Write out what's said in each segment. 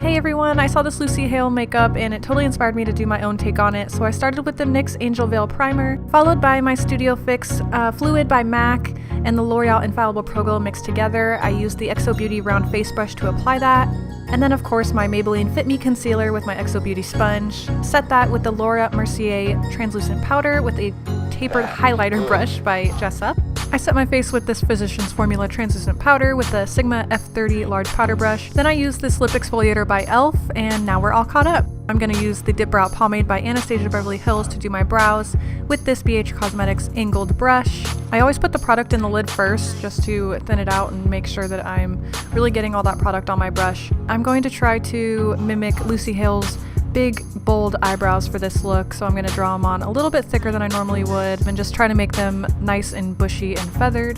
Hey everyone, I saw this Lucy Hale makeup and it totally inspired me to do my own take on it, so I started with the NYX Angel Veil Primer, followed by my Studio Fix Fluid by MAC and the L'Oreal Infallible Pro Glow mixed together. I used the XO Beauty round face brush to apply that. And then of course my Maybelline Fit Me Concealer with my XO Beauty sponge. Set that with the L'Oreal Mercier translucent powder with a tapered highlighter brush by Jessup. I set my face with this Physicians Formula translucent powder with the Sigma F30 large powder brush. Then I used this Lip Exfoliator by e.l.f. and now we're all caught up. I'm going to use the Dipbrow Pomade by Anastasia Beverly Hills to do my brows with this BH Cosmetics angled brush. I always put the product in the lid first just to thin it out and make sure that I'm really getting all that product on my brush. I'm going to try to mimic Lucy Hale's big, bold eyebrows for this look, so I'm going to draw them on a little bit thicker than I normally would and just try to make them nice and bushy and feathered.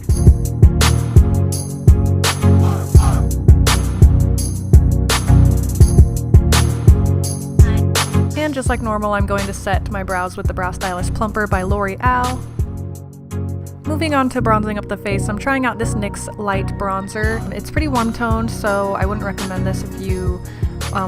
And just like normal, I'm going to set my brows with the Brow Stylist Plumper by Loreal. Moving on to bronzing up the face, I'm trying out this NYX light bronzer. It's pretty warm toned, so I wouldn't recommend this if you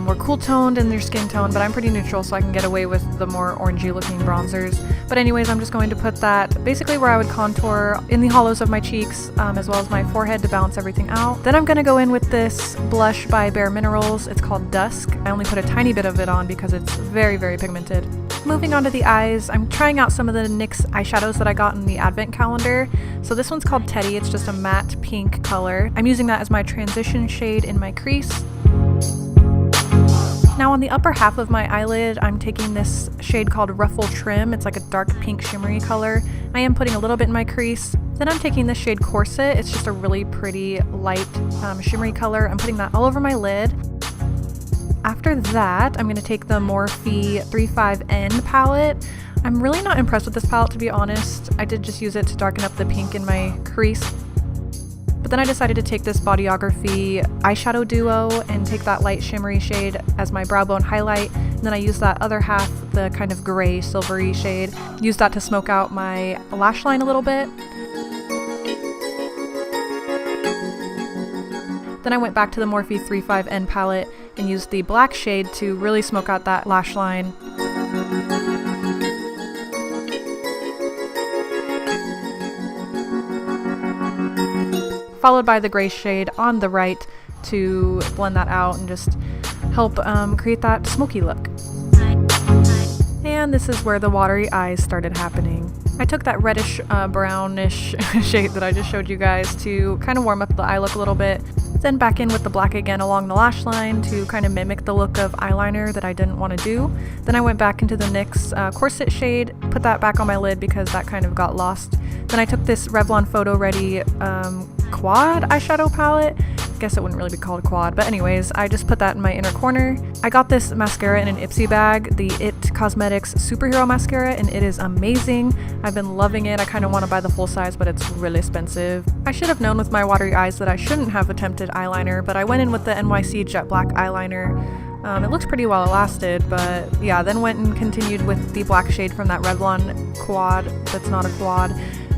were cool toned in your skin tone, but I'm pretty neutral, so I can get away with the more orangey looking bronzers. But anyways, I'm just going to put that basically where I would contour in the hollows of my cheeks, as well as my forehead to balance everything out. Then I'm going to go in with this blush by Bare Minerals. It's called Dusk. I only put a tiny bit of it on because it's very, very pigmented. Moving on to the eyes, I'm trying out some of the NYX eyeshadows that I got in the advent calendar. So this one's called Teddy. It's just a matte pink color. I'm using that as my transition shade in my crease. Now on the upper half of my eyelid, I'm taking this shade called Ruffle Trim. It's like a dark pink shimmery color. I am putting a little bit in my crease. Then I'm taking this shade Corset. It's just a really pretty light shimmery color. I'm putting that all over my lid. After that, I'm going to take the Morphe 35N palette. I'm really not impressed with this palette, to be honest. I did just use it to darken up the pink in my crease. But then I decided to take this Bodyography eyeshadow duo and take that light shimmery shade as my brow bone highlight. And then I used that other half, the kind of gray silvery shade, used that to smoke out my lash line a little bit. Then I went back to the Morphe 35N palette and used the black shade to really smoke out that lash line. Followed by the gray shade on the right to blend that out and just help create that smoky look. And this is where the watery eyes started happening. I took that reddish brownish shade that I just showed you guys to kind of warm up the eye look a little bit. Then back in with the black again along the lash line to kind of mimic the look of eyeliner that I didn't want to do. Then I went back into the NYX Corset shade, put that back on my lid because that kind of got lost. Then I took this Revlon Photo Ready quad eyeshadow palette. I guess it wouldn't really be called a quad, but anyways, I just put that in my inner corner. I got this mascara in an Ipsy bag, the It Cosmetics Superhero Mascara, and it is amazing. I've been loving it. I kind of want to buy the full size, but it's really expensive. I should have known with my watery eyes that I shouldn't have attempted eyeliner, but I went in with the NYC Jet Black eyeliner. It looks pretty well lasted, but yeah, then went and continued with the black shade from that Revlon quad that's not a quad,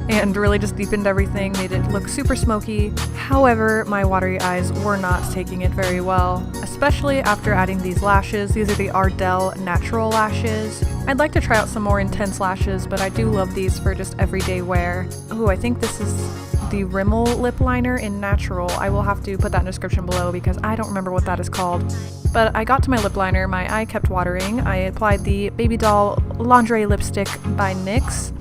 and really just deepened everything, made it look super smoky. However, my watery eyes were not taking it very well, especially after adding these lashes. These are the Ardell natural lashes. I'd like to try out some more intense lashes, but I do love these for just everyday wear. Ooh, I think this is the Rimmel lip liner in natural. I will have to put that in the description below because I don't remember what that is called. But I got to my lip liner, my eye kept watering. I applied the Baby Doll Lingerie lipstick by NYX.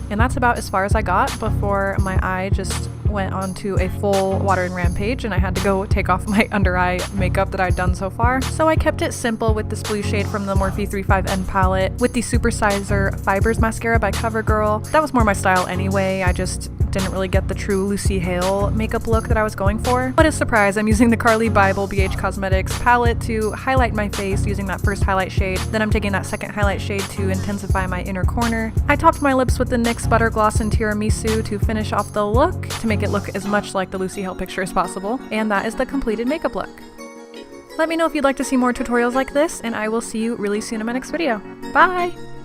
And that's about as far as I got before my eye just went onto a full watering rampage and I had to go take off my under eye makeup that I'd done so far. So I kept it simple with this blue shade from the Morphe 35N palette with the Supersizer Fibers mascara by CoverGirl. That was more my style anyway. I just didn't really get the true Lucy Hale makeup look that I was going for. What a surprise, I'm using the Carly Bible BH Cosmetics palette to highlight my face using that first highlight shade. Then I'm taking that second highlight shade to intensify my inner corner. I topped my lips with the NYX Butter Gloss in Tiramisu to finish off the look, to make it look as much like the Lucy Hale picture as possible. And that is the completed makeup look. Let me know if you'd like to see more tutorials like this, and I will see you really soon in my next video. Bye!